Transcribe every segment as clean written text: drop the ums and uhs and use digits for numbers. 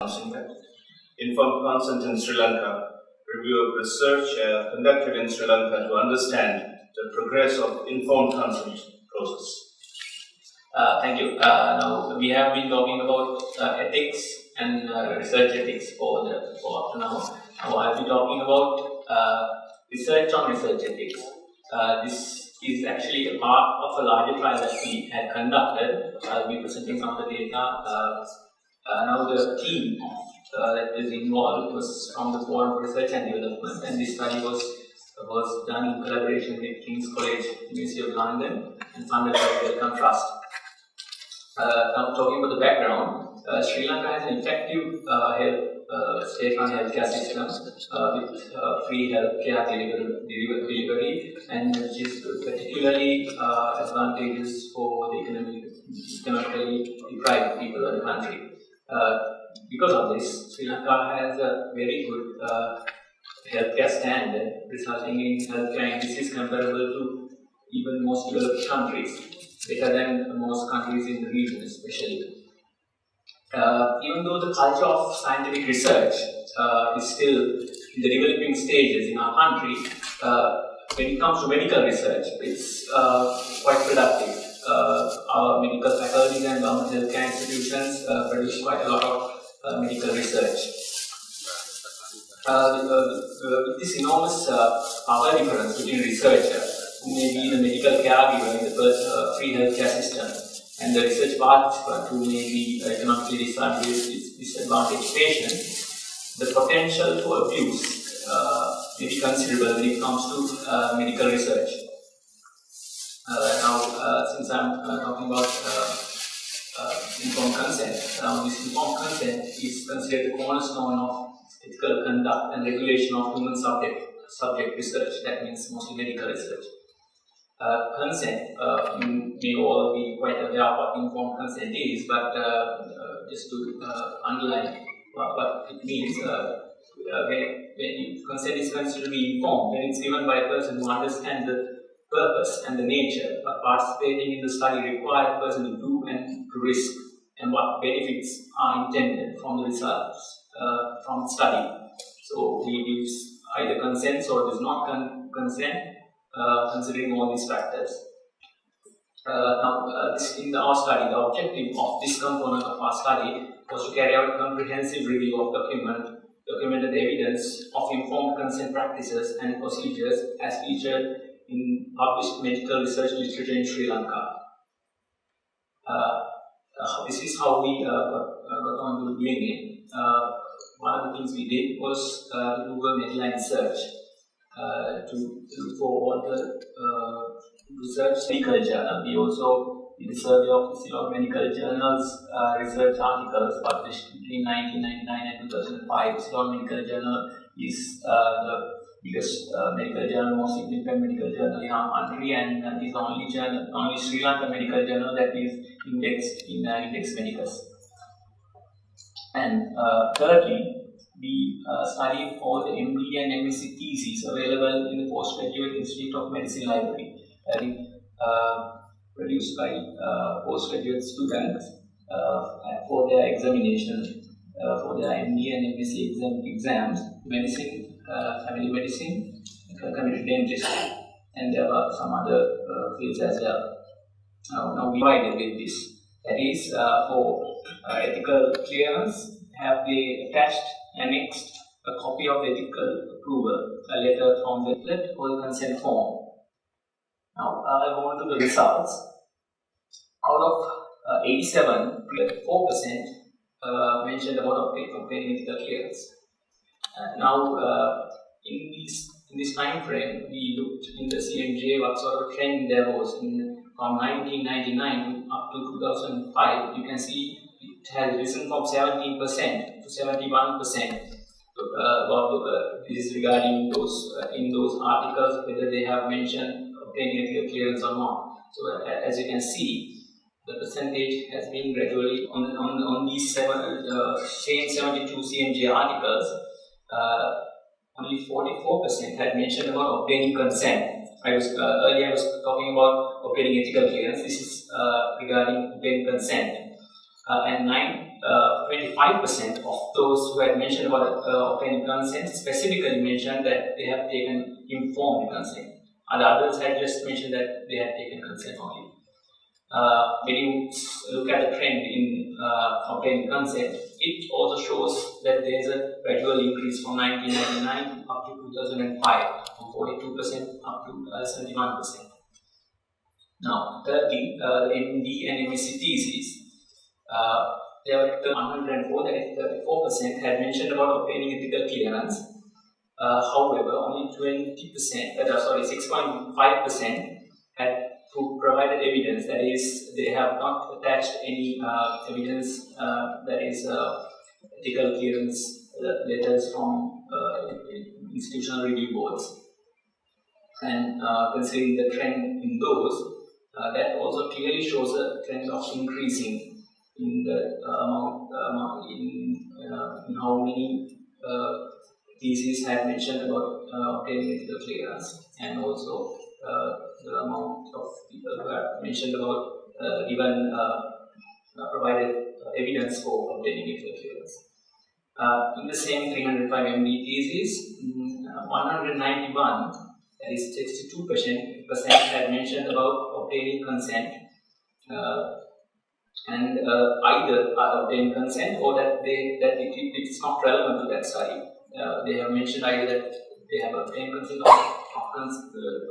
Informed consent in Sri Lanka, review of research conducted in Sri Lanka to understand the progress of informed consent process. Thank you. Now we have been talking about ethics and research ethics for up to now. Now I'll be talking about research on research ethics. This is actually a part of a larger trial that we had conducted. I'll be presenting some of the data. Now the team that is involved was from the Forum for Research and Development, and this study was done in collaboration with King's College, University of London, and funded by the Wellcome Trust. Now talking about the background, Sri Lanka has an effective state-run healthcare system with free healthcare delivery, and which is particularly advantageous for the economically deprived people of the country. Because of this, Sri Lanka has a very good healthcare standard, resulting in healthcare indices comparable to even most developed countries, better than most countries in the region especially. Even though the culture of scientific research is still in the developing stages in our country, when it comes to medical research, it's quite productive. Our medical faculties and government healthcare institutions produce quite a lot of medical research. With this enormous power difference between researcher, who may be the medical caregiver in the free healthcare system, and the research participant, who may be economically disadvantaged patient, the potential for abuse may be considerable when it comes to medical research. Since I'm talking about informed consent, this informed consent is considered the cornerstone of ethical conduct and regulation of human subject research. That means mostly medical research. Consent, you may all be quite aware of what informed consent is, but just to underline what it means, when consent is considered to be informed, then it's given by a person who understands the purpose and the nature of participating in the study require a person to do and to risk, and what benefits are intended from the results from the study. So he gives either consents or does not consent, considering all these factors. In our study, the objective of this component of our study was to carry out a comprehensive review of documented evidence of informed consent practices and procedures as featured in published medical research literature in Sri Lanka. This is how we got on to doing it. One of the things we did was Google Medline search to look for all the research medical journal. We also did a survey of the medical journals research articles published between 1999 and 2005. Ceylon Medical Journal is the biggest medical journal, most significant medical journal in our country, and is the only Sri Lankan medical journal that is indexed in Index Medicus. And thirdly, we studied all the MD and MSc theses available in the Postgraduate Institute of Medicine Library, that is produced by postgraduate students for their examination, for their MD and MSc exams, medicine, family medicine, community dentistry, and there are some other fields as well. Now we provided with this. That is, for ethical clearance, have they attached, annexed a copy of the ethical approval, a letter from the outlet for the consent form. Now I'll go on to the results. Out of 87, 4% mentioned about obtaining ethical clearance. In this time frame, we looked in the CMJ what sort of trend there was from 1999 up to 2005. You can see it has risen from 17% to 71%. This is regarding those in those articles whether they have mentioned obtaining ethical clearance or not. So as you can see, the percentage has been gradually on these same 72 CMJ articles. Only 44% had mentioned about obtaining consent. Earlier I was talking about obtaining ethical clearance. This is regarding obtaining consent. and 25% of those who had mentioned about obtaining consent specifically mentioned that they have taken informed consent. And the others had just mentioned that they had taken consent only. When you look at the trend in obtaining consent, it also shows that there is a gradual increase from 1999 up to 2005, from 42% up to 71%. Now, thirdly, the MD and MSc theses. There were 104, that is 34%, had mentioned about obtaining ethical clearance. However, only 6.5% had provided evidence, that is, they have not attached any evidence that is ethical clearance letters from institutional review boards. And considering the trend in those, that also clearly shows a trend of increasing in the amount in how many theses had mentioned about obtaining ethical clearance, and also the amount of people who have mentioned about provided evidence for obtaining ethical clearance. In the same 305 MD theses, 191, that is 62%, had mentioned about obtaining consent, and either obtain consent or that it's not relevant to that study. They have mentioned either that they have obtained consent or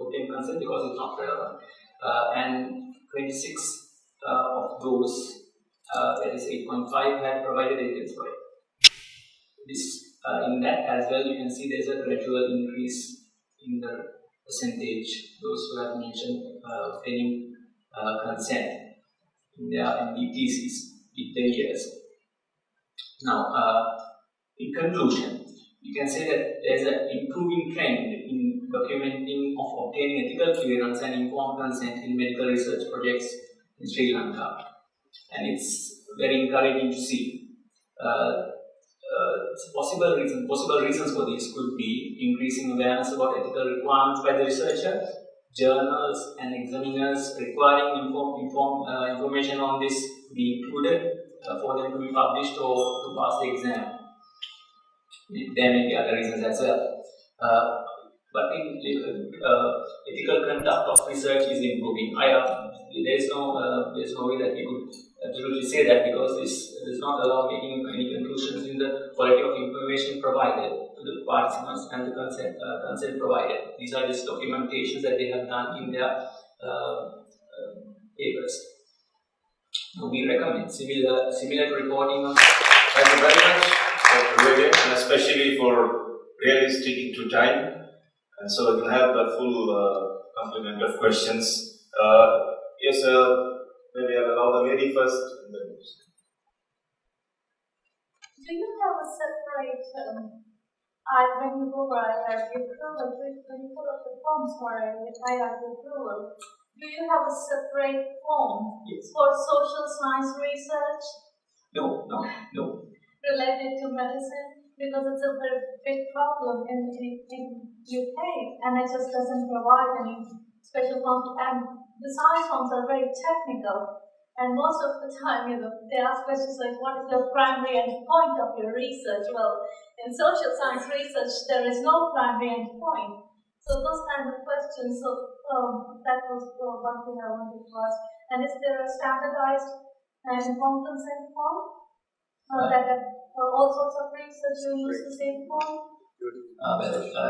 obtained consent because it's not relevant. And 26 of those, that is 8.5, had provided evidence for it. This, in that as well, you can see there's a gradual increase in the percentage, those who have mentioned obtaining consent in the theses with the years. Now, in conclusion, you can say that there's an improving trend in documenting of obtaining ethical clearance and informed consent in medical research projects in Sri Lanka, and it's very encouraging to see. Possible reasons for this could be increasing awareness about ethical requirements by the researcher, journals and examiners requiring information on this to be included for them to be published or to pass the exam. There may be other reasons as well. But in ethical conduct of research is improving. There's no way that we could absolutely say that, because this does not allow making any conclusions in the quality of information provided to the participants and the consent provided. These are just documentations that they have done in their papers. We recommend similar reporting. Thank you very much, Dr. Hewage, and especially for really sticking to time. And so we can have the full complement of questions. Yes, maybe I'll allow the lady first. Do you have a separate, when you go by IRB approval, when you put up the forms for IRB approval, do you have a separate form for social science research? No. Related to medicine? Because it's a very big problem in UK, and it just doesn't provide any special forms. And the science forms are very technical, and most of the time, they ask questions like, what is the primary endpoint of your research? Well, in social science research, there is no primary endpoint. So those kind of questions, that was one thing I wanted to ask. And is there a standardized informed consent form? That for all sorts of research you use the same form?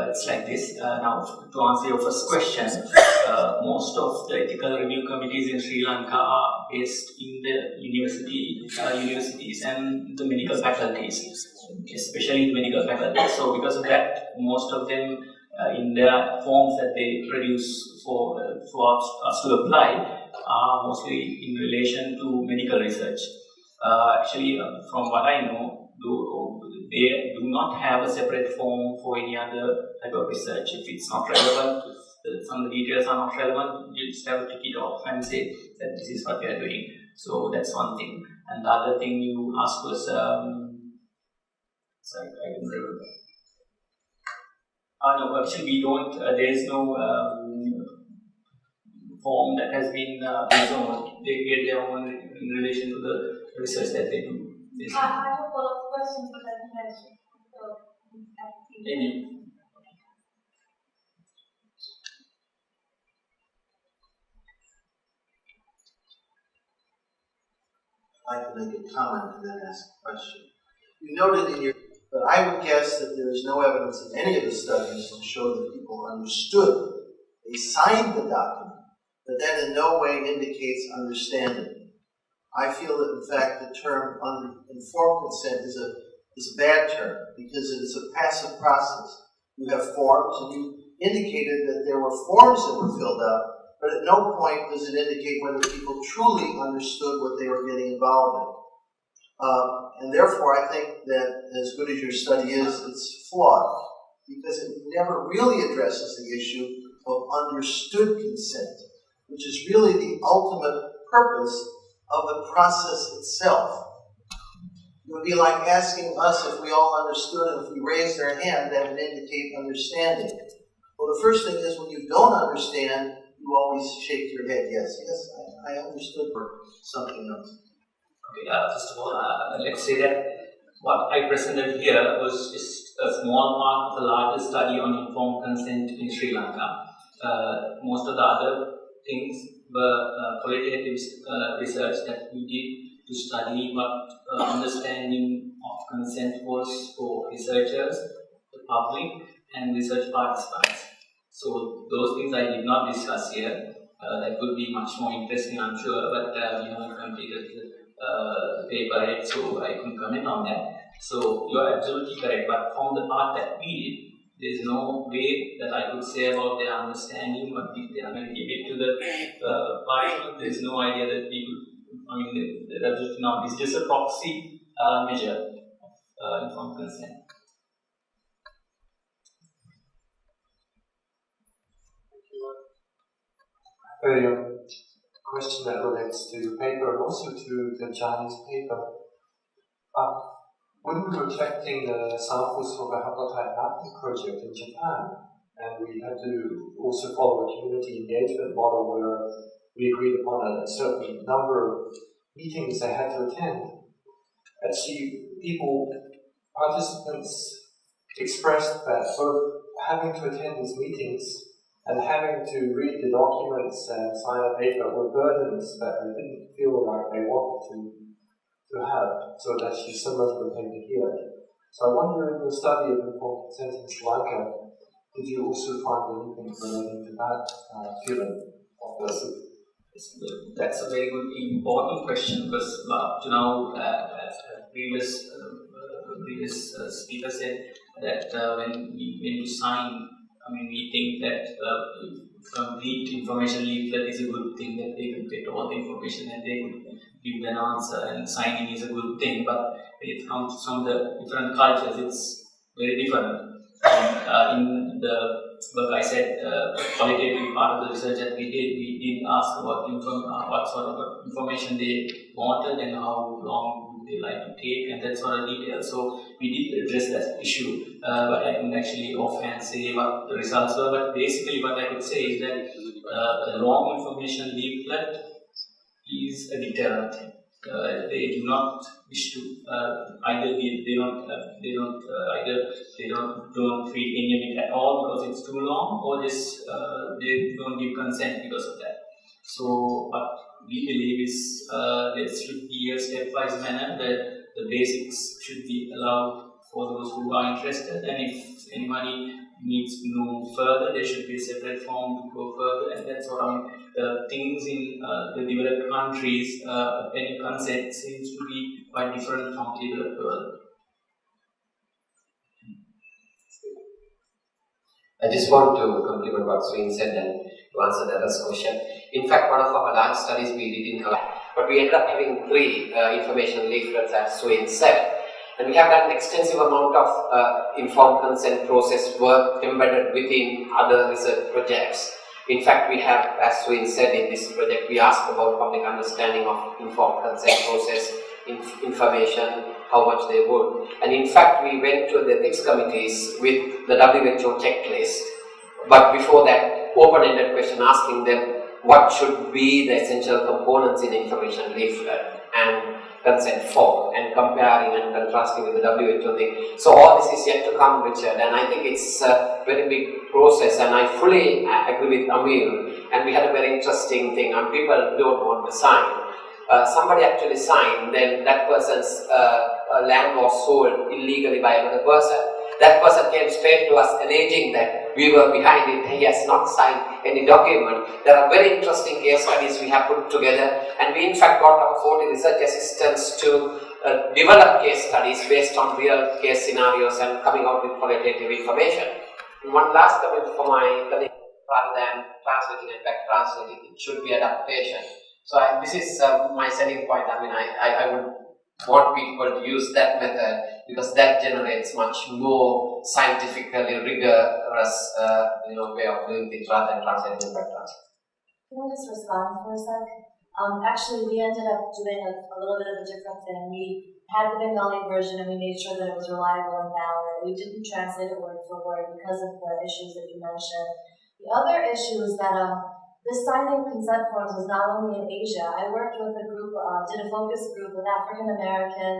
It's like this. Now, to answer your first question, most of the ethical review committees in Sri Lanka are based in the universities and the medical faculties, especially the medical faculties. So, because of that, most of them, in their forms that they produce for us to apply, are mostly in relation to medical research. Actually, from what I know, they do not have a separate form for any other type of research. If it's not relevant, if some of the details are not relevant, you just have to tick it off and say that this is what we are doing. So that's one thing. And the other thing you asked was, sorry, I didn't remember. No, actually we don't, there is no form that has been rezoned. They get their own in relation to the research that they do. I have a follow-up question for that question. Maybe. I'd like to make a comment and then ask a question. You noted in your, but I would guess that there is no evidence in any of the studies to show that people understood. They signed the document, but that in no way indicates understanding. I feel that, in fact, the term informed consent is a bad term because it is a passive process. You have forms, and you indicated that there were forms that were filled out, but at no point does it indicate whether people truly understood what they were getting involved in. And therefore, I think that as good as your study is, it's flawed because it never really addresses the issue of understood consent, which is really the ultimate purpose of the process itself. It would be like asking us if we all understood, and if we raised our hand, that would indicate understanding. Well, the first thing is when you don't understand, you always shake your head. Yes, I understood for something else. Okay, first of all, let's say that what I presented here was just a small part of the larger study on informed consent in Sri Lanka. Most of the other things were qualitative research that we did to study what understanding of consent was for researchers, the public, and research participants. So those things I did not discuss here. That would be much more interesting, I'm sure, but we haven't completed the paper yet, so I couldn't comment on that. So you are absolutely correct, but from the part that we did, there is no way that I could say about their understanding what they are going to give it to the party. There is no idea that people, I mean, it's just a proxy measure of informed consent. A question that relates to the paper and also to the Chinese paper. When we were collecting the samples for the haplotype mapping project in Japan, and we had to also follow a community engagement model where we agreed upon a certain number of meetings they had to attend, actually participants expressed that both having to attend these meetings and having to read the documents and sign a paper were burdens that they didn't feel like they wanted to have. So that's actually similar to the paper here. So I wonder, in your study of informed consent in Sri Lanka, did you also find anything relating to that feeling of the? That's a very good, important question because to now, as the previous speaker said, that when you sign, I mean, we think that complete information leaflet is a good thing, that they will get all the information and they will give an answer, and signing is a good thing, but when it comes from the different cultures, it's very different. And in the work I said, qualitative part of the research that we did ask about what sort of information they wanted and how long they like to take and that sort of detail. So we did address that issue, but I couldn't actually offhand say what the results were. But basically what I could say is that a long information leaflet is a deterrent. They do not wish to either they don't treat any of it at all because it's too long, or just they don't give consent because of that. So what we believe is there should be a stepwise manner that the basics should be allowed for those who are interested, and if anybody needs to know further, there should be a separate form to go further, and that's what things in the developed countries, any consent seems to be quite different from the developed world. I just want to compliment what Suwin said and to answer that as question. In fact, one of our large studies we did in Lanka, but we ended up having 3 information leaflets, as Suwin said. And we have done an extensive amount of informed consent process work embedded within other research projects. In fact, we have, as Suwin said, in this project, we asked about public understanding of informed consent process, information, how much they would. And in fact, we went to the ethics committees with the WHO checklist. But before that, open-ended question asking them what should be the essential components in information leaflet. and consent for, and comparing and contrasting with the WHO thing. So all this is yet to come, Richard, and I think it's a very big process, and I fully agree with Amir, and we had a very interesting thing, and people don't want to sign. Somebody actually signed, then that person's land was sold illegally by another person. That person came straight to us alleging that we were behind it, he has not signed any document. There are very interesting case studies we have put together, and we in fact got our 40 research assistants to develop case studies based on real case scenarios and coming out with qualitative information. And one last comment for my colleague, rather than translating and back translating, it should be adaptation. So this is my selling point. I mean, I would want people to use that method because that generates much more scientifically rigorous way of doing things rather than translating and back translating. Can I just respond for a sec? Actually, we ended up doing a little bit of a different thing. We had the Bengali version and we made sure that it was reliable and valid. We didn't translate it word for word because of the issues that you mentioned. The other issue is that this signing consent forms is not only in Asia. I worked with a group, did a focus group with African American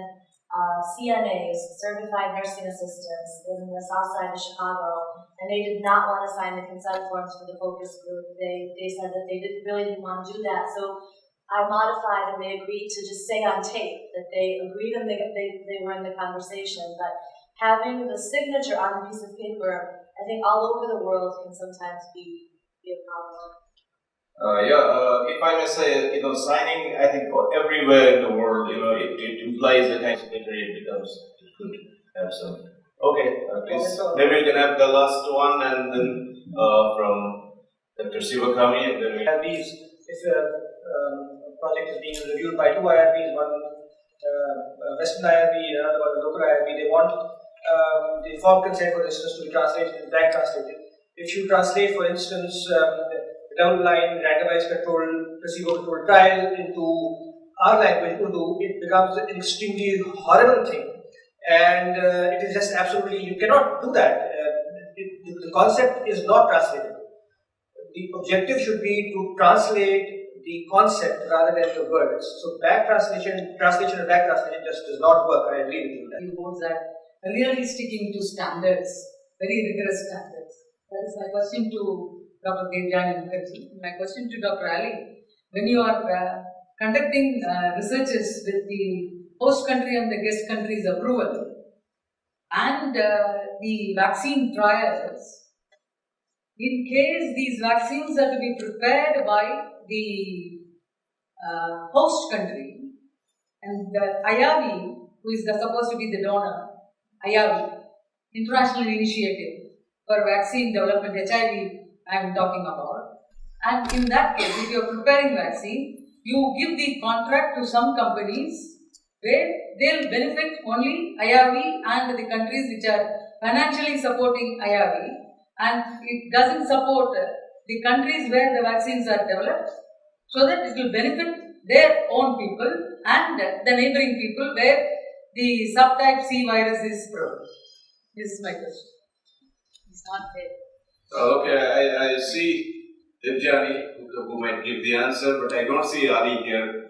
CNAs, certified nursing assistants, in the south side of Chicago, and they did not want to sign the consent forms for the focus group. They said that they really didn't want to do that. So I modified and they agreed to just say on tape that they agreed and they were in the conversation. But having the signature on a piece of paper, I think all over the world can sometimes be a problem. If I may say, signing, I think everywhere in the world, it implies a kind of it becomes, it could have some. Okay, please, maybe we can have the last one and then from Dr. Sivakami and then we have these. If a project is being reviewed by two IRBs, one Western IRB, another one local IRB, they want the informed consent, for instance, to be translated and back translated. If you translate, for instance, double-blind, randomized controlled, placebo-controlled trial into our language, Urdu, it becomes an extremely horrible thing. And it is just absolutely, you cannot do that. The concept is not translatable. The objective should be to translate the concept rather than the words. So back translation and back translation just does not work. I agree with you. The boards are really sticking to standards, very rigorous standards. That is my question to Dr. Devjani Mukherjee. My question to Dr. Ali, when you are conducting researches with the host country and the guest country's approval and the vaccine trials, in case these vaccines are to be prepared by the host country and the IAVI, who is supposed to be the donor, IAVI, International Initiative for Vaccine Development, HIV, I am talking about. And in that case, if you are preparing vaccine, you give the contract to some companies where they will benefit only IRV and the countries which are financially supporting IRV, and it doesn't support the countries where the vaccines are developed, so that it will benefit their own people and the neighboring people where the subtype C virus is present. This is my question. It's not there. Okay, I see Devjani who might give the answer, but I don't see Ali here.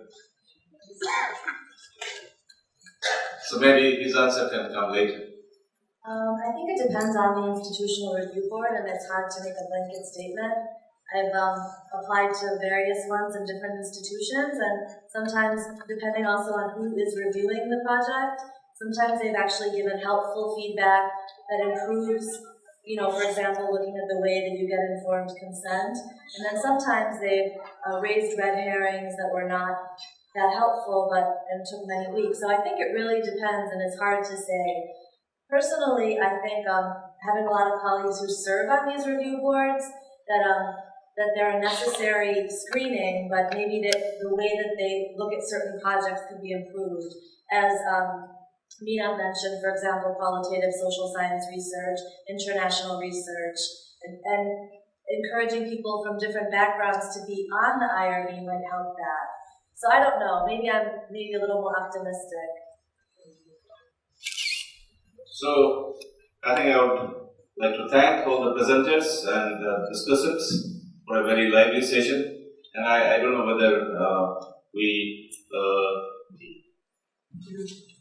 So maybe his answer can come later. I think it depends on the institutional review board, and it's hard to make a blanket statement. I've applied to various ones in different institutions, and sometimes, depending also on who is reviewing the project, sometimes they've actually given helpful feedback that improves, for example, looking at the way that you get informed consent. And then sometimes they've raised red herrings that were not that helpful, and took many weeks. So I think it really depends, and it's hard to say. Personally, I think having a lot of colleagues who serve on these review boards, that they're a necessary screening, but maybe the way that they look at certain projects could be improved. As Mina mentioned, for example, qualitative social science research, international research, and encouraging people from different backgrounds to be on the IRB might help that. So I don't know, maybe I'm a little more optimistic. So I think I would like to thank all the presenters and discussants for a very lively session. And I don't know whether we introduced